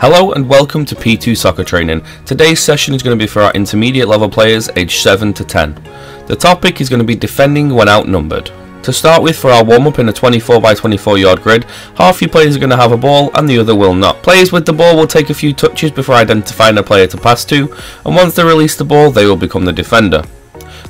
Hello and welcome to P2 Soccer Training. Today's session is going to be for our intermediate level players aged 7 to 10. The topic is going to be defending when outnumbered. To start with, for our warm-up in a 24 by 24 yard grid, half your players are going to have a ball and the other will not. Players with the ball will take a few touches before identifying a player to pass to, and once they release the ball, they will become the defender.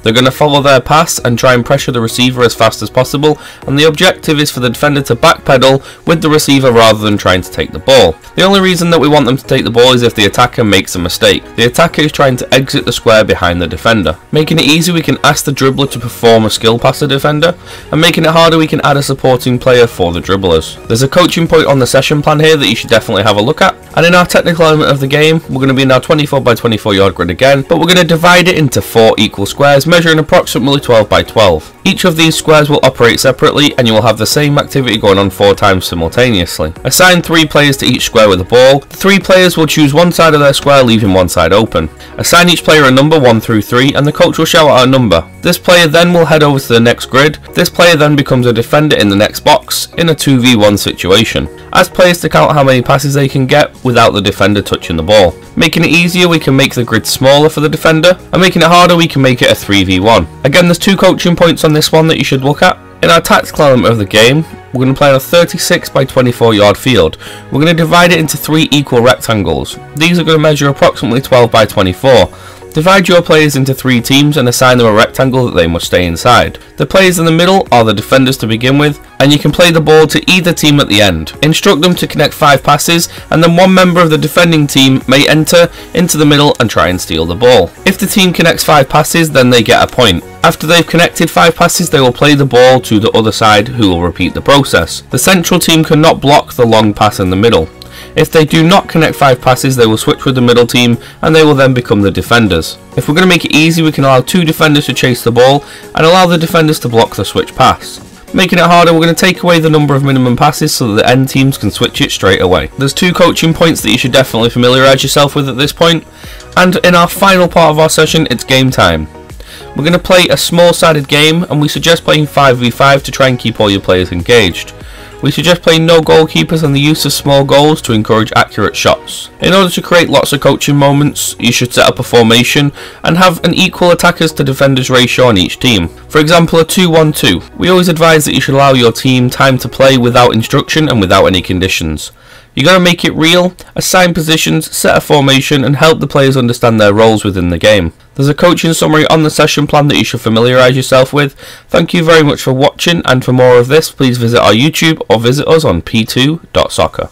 They're going to follow their pass and try and pressure the receiver as fast as possible, and the objective is for the defender to backpedal with the receiver rather than trying to take the ball. The only reason that we want them to take the ball is if the attacker makes a mistake. The attacker is trying to exit the square behind the defender. Making it easy, we can ask the dribbler to perform a skill past the defender, and making it harder, we can add a supporting player for the dribblers. There's a coaching point on the session plan here that you should definitely have a look at. And in our technical element of the game, we're going to be in our 24 by 24 yard grid again, but we're going to divide it into 4 equal squares measuring approximately 12 by 12. Each of these squares will operate separately, and you will have the same activity going on 4 times simultaneously. Assign 3 players to each square with a ball. The 3 players will choose one side of their square, leaving one side open. Assign each player a number 1 through 3, and the coach will shout out a number. This player then will head over to the next grid. This player then becomes a defender in the next box in a 2v1 situation. Ask players to count how many passes they can get without the defender touching the ball. Making it easier, we can make the grid smaller for the defender, and making it harder, we can make it a 3v1. Again, there's 2 coaching points on this one that you should look at. In our tactical element of the game, we're going to play on a 36 by 24 yard field. We're going to divide it into 3 equal rectangles. These are going to measure approximately 12 by 24. Divide your players into 3 teams and assign them a rectangle that they must stay inside. The players in the middle are the defenders to begin with, and you can play the ball to either team at the end. Instruct them to connect 5 passes, and then one member of the defending team may enter into the middle and try and steal the ball. If the team connects 5 passes, then they get a point. After they've connected 5 passes, they will play the ball to the other side, who will repeat the process. The central team cannot block the long pass in the middle. If they do not connect 5 passes, they will switch with the middle team, and they will then become the defenders. If we're going to make it easy, we can allow 2 defenders to chase the ball and allow the defenders to block the switch pass. Making it harder, we're going to take away the number of minimum passes so that the end teams can switch it straight away. There's 2 coaching points that you should definitely familiarise yourself with at this point. And in our final part of our session, it's game time. We're going to play a small-sided game, and we suggest playing 5v5 to try and keep all your players engaged. We suggest playing no goalkeepers and the use of small goals to encourage accurate shots. In order to create lots of coaching moments, you should set up a formation and have an equal attackers to defenders ratio on each team. For example, a 2-1-2. We always advise that you should allow your team time to play without instruction and without any conditions. You're going to make it real, assign positions, set a formation, and help the players understand their roles within the game. There's a coaching summary on the session plan that you should familiarise yourself with. Thank you very much for watching, and for more of this, please visit our YouTube or visit us on p2.soccer.